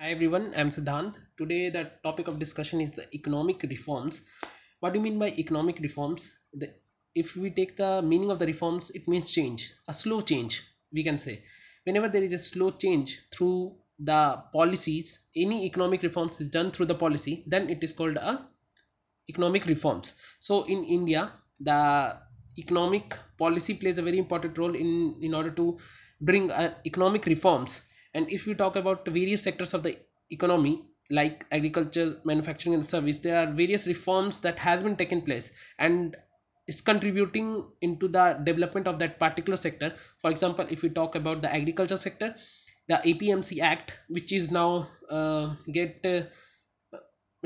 Hi everyone, I'm Siddhant. Today the topic of discussion is the economic reforms. What do you mean by economic reforms? If we take the meaning of the reforms, it means change, a slow change, we can say. Whenever there is a slow change through the policies, any economic reforms is done through the policy, then it is called a economic reforms. So in India, the economic policy plays a very important role in order to bring economic reforms. And if we talk about various sectors of the economy like agriculture, manufacturing and service, there are various reforms that has been taken place and is contributing into the development of that particular sector. For example, if we talk about the agriculture sector, the APMC Act, which is now get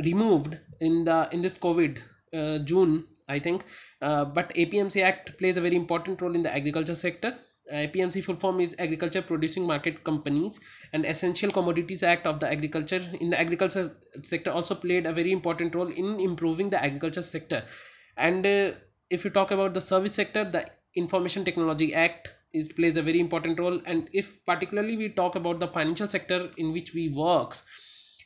removed in this COVID June, I think. But APMC Act plays a very important role in the agriculture sector. APMC full form is Agriculture Producing Market Companies, and Essential Commodities Act of the agriculture in the agriculture sector also played a very important role in improving the agriculture sector. And if you talk about the service sector, the Information Technology Act is plays a very important role. And if particularly we talk about the financial sector in which we works,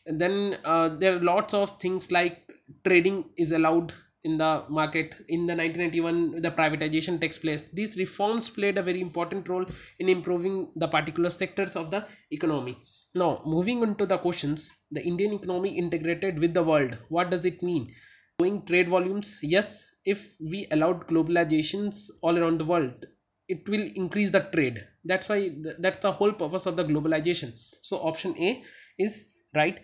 then there are lots of things like trading is allowed in the market. In the 1991 the privatization takes place. These reforms played a very important role in improving the particular sectors of the economy. Now moving on to the questions, the Indian economy integrated with the world, what does it mean? Growing trade volumes, yes. If we allowed globalizations all around the world, it will increase the trade. That's why that's the whole purpose of the globalization. So option A is right.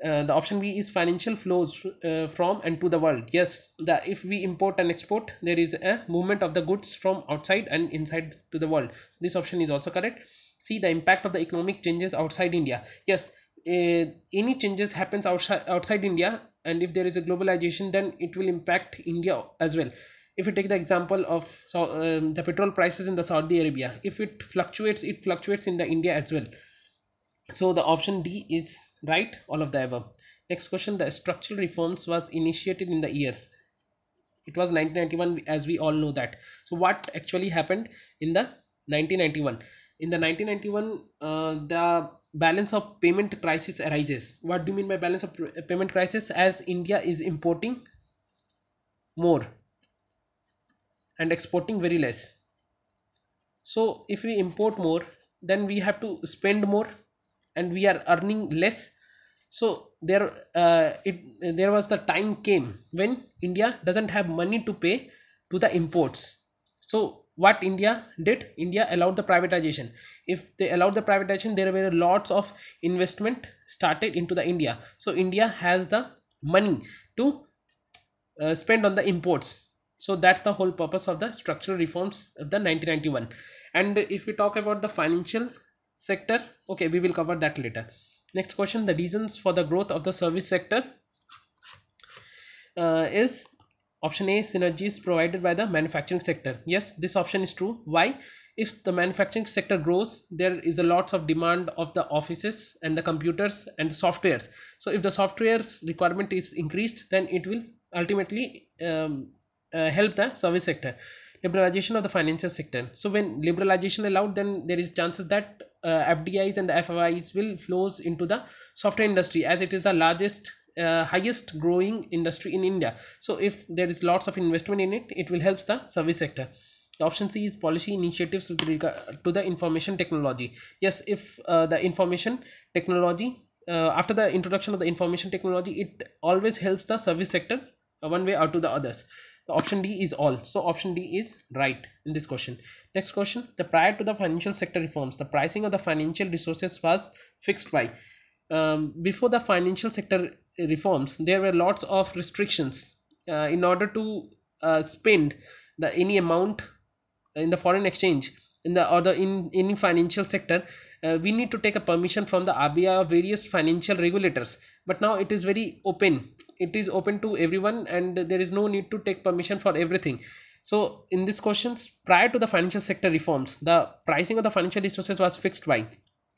The option B is financial flows from and to the world. Yes, the if we import and export, there is a movement of the goods from outside and inside to the world. This option is also correct. See, the impact of the economic changes outside India. Yes, any changes happens outside India, and if there is a globalization, then it will impact India as well. If you take the example of the petrol prices in the Saudi Arabia, if it fluctuates in the India as well. So the option D is right, all of the above. Next question, the structural reforms was initiated in the year. It was 1991, as we all know that. So what actually happened in the 1991? In the 1991, the balance of payment crisis arises. What do you mean by balance of payment crisis? As India is importing more and exporting very less. So if we import more, then we have to spend more, and we are earning less. So there was the time came when India doesn't have money to pay to the imports. So what India did, India allowed the privatization. If they allowed the privatization, there were lots of investment started into the India. So India has the money to spend on the imports. So that's the whole purpose of the structural reforms of the 1991. And if we talk about the financial sector, okay, we will cover that later. Next question, the reasons for the growth of the service sector is option A, synergies provided by the manufacturing sector. Yes, this option is true. Why? If the manufacturing sector grows, there is a lots of demand of the offices and the computers and the softwares. So if the softwares requirement is increased, then it will ultimately help the service sector. Liberalization of the financial sector. So when liberalization allowed, then there is chances that FDIs and the FIs will flows into the software industry, as it is the largest highest growing industry in India. So if there is lots of investment in it, it will help the service sector. The option C is policy initiatives with regard to the information technology. Yes, if the information technology, after the introduction of the information technology, it always helps the service sector one way or to the others. The option D is all. So option D is right in this question. Next question, the prior to the financial sector reforms, the pricing of the financial resources was fixed by. Before the financial sector reforms, there were lots of restrictions in order to spend the any amount in the foreign exchange in the or the in any financial sector. We need to take a permission from the RBI or various financial regulators, but now it is very open. It is open to everyone, and there is no need to take permission for everything. So in these questions, prior to the financial sector reforms, the pricing of the financial resources was fixed by.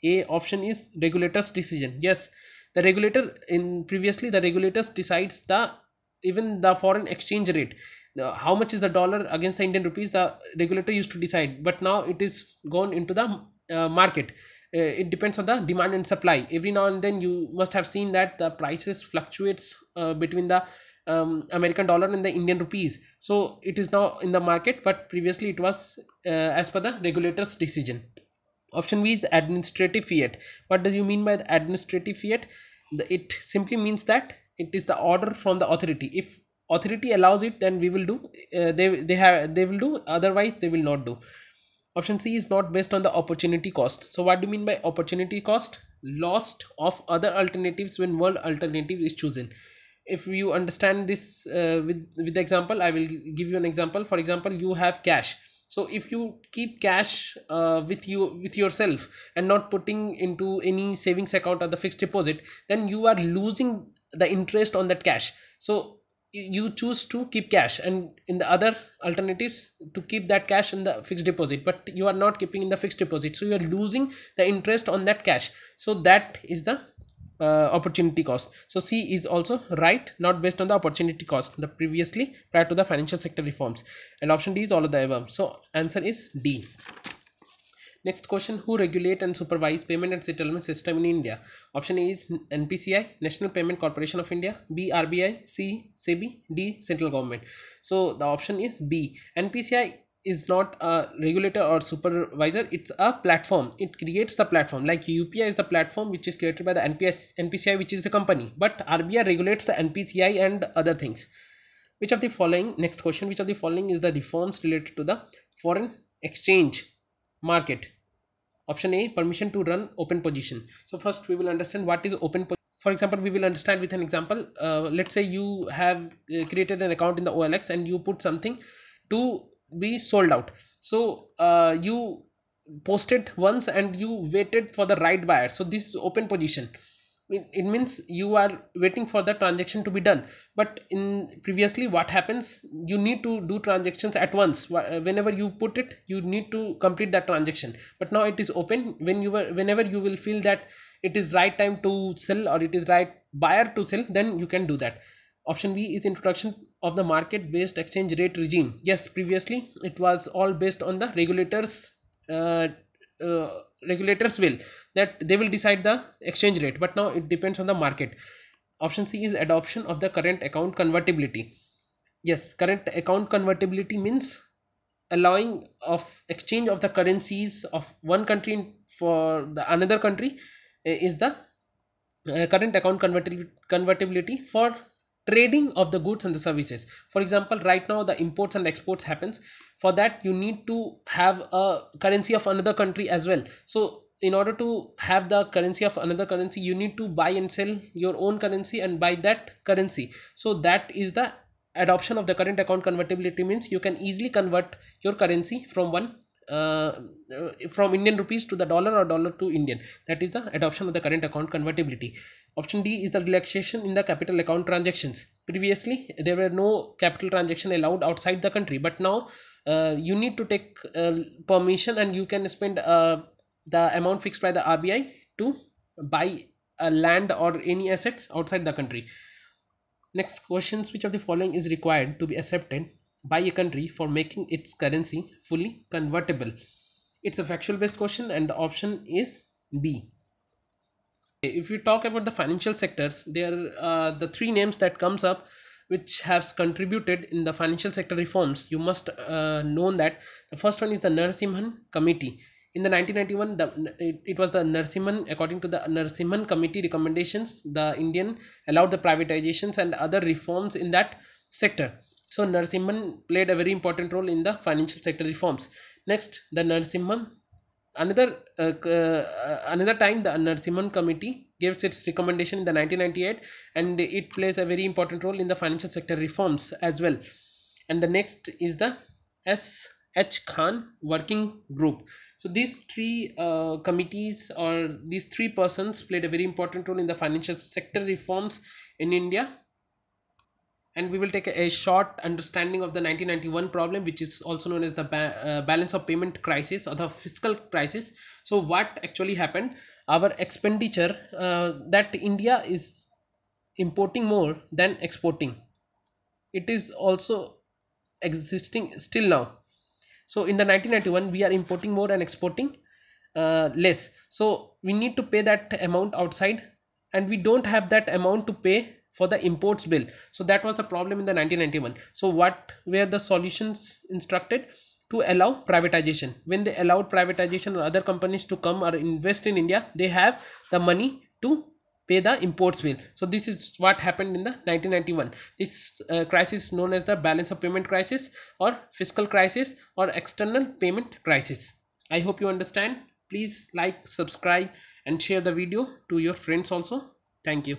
A option is regulators decision. Yes, the regulator in previously the regulators decides the even the foreign exchange rate, how much is the dollar against the Indian rupees, the regulator used to decide. But now it is gone into the market, it depends on the demand and supply. Every now and then you must have seen that the prices fluctuates between the American dollar and the Indian rupees. So it is now in the market, but previously it was as per the regulator's decision. Option B is administrative fiat. What do you mean by the administrative fiat? It simply means that it is the order from the authority. If authority allows it, then we will do. They will do. Otherwise, they will not do. Option C is not based on the opportunity cost. So what do you mean by opportunity cost? Lost of other alternatives when one alternative is chosen. If you understand this with the example, I will give you an example. For example, you have cash. So if you keep cash with you with yourself and not putting into any savings account or the fixed deposit, then you are losing the interest on that cash. So you choose to keep cash, and in the other alternatives to keep that cash in the fixed deposit, but you are not keeping in the fixed deposit, so you are losing the interest on that cash. So that is the opportunity cost. So C is also right, not based on the opportunity cost the previously prior to the financial sector reforms. And option D is all of the above. So answer is D. Next question: who regulate and supervise payment and settlement system in India? Option A is NPCI, National Payment Corporation of India, B RBI, C SEBI, D central government. So the option is B. NPCI is not a regulator or supervisor, it's a platform. It creates the platform, like UPI is the platform which is created by the NPCI, which is a company, but RBI regulates the NPCI and other things. Which of the following, next question, which of the following is the reforms related to the foreign exchange market? Option A, permission to run open position. So first we will understand what is open position. For example, we will understand with an example. Let's say you have created an account in the OLX and you put something to be sold out. So you posted once and you waited for the right buyer. So this is open position. It means you are waiting for the transaction to be done. But in previously what happens, you need to do transactions at once. Whenever you put it, you need to complete that transaction. But now it is open. Whenever you will feel that it is right time to sell or it is right buyer to sell, then you can do that. Option B is introduction of the market based exchange rate regime. Yes, previously it was all based on the uh, uh, regulators will, that they will decide the exchange rate, but now it depends on the market. Option C is adoption of the current account convertibility. Yes, current account convertibility means allowing of exchange of the currencies of one country for the another country, is the current account convertibility for trading of the goods and the services. For example, right now the imports and exports happens. For that you need to have a currency of another country as well. So in order to have the currency of another currency, you need to buy and sell your own currency and buy that currency. So that is the adoption of the current account convertibility, means you can easily convert your currency from one from Indian rupees to the dollar or dollar to Indian. That is the adoption of the current account convertibility. Option D is the relaxation in the capital account transactions. Previously, there were no capital transaction allowed outside the country, but now you need to take permission and you can spend the amount fixed by the RBI to buy a land or any assets outside the country. Next questions: which of the following is required to be accepted by a country for making its currency fully convertible? It's a factual based question and the option is B. If we talk about the financial sectors, there are the three names that comes up which has contributed in the financial sector reforms. You must know that the first one is the Narasimhan Committee. In the 1991, it was the Narasimhan, according to the Narasimhan Committee recommendations, the Indian allowed the privatizations and other reforms in that sector. So Narasimhan played a very important role in the financial sector reforms. Next, the Narasimhan, another time the Narasimhan Committee gives its recommendation in the 1998, and it plays a very important role in the financial sector reforms as well. And the next is the S.H. Khan Working Group. So these three committees or these three persons played a very important role in the financial sector reforms in India. And we will take a short understanding of the 1991 problem, which is also known as the balance of payment crisis or the fiscal crisis. So what actually happened? Our expenditure, that India is importing more than exporting. It is also existing still now. So in the 1991 we are importing more and exporting less, so we need to pay that amount outside, and we don't have that amount to pay for the imports bill. So that was the problem in the 1991. So what were the solutions instructed? To allow privatization. When they allowed privatization or other companies to come or invest in India, they have the money to pay the imports bill. So this is what happened in the 1991. This crisis is known as the balance of payment crisis, or fiscal crisis, or external payment crisis. I hope you understand. Please like, subscribe, and share the video to your friends also. Thank you.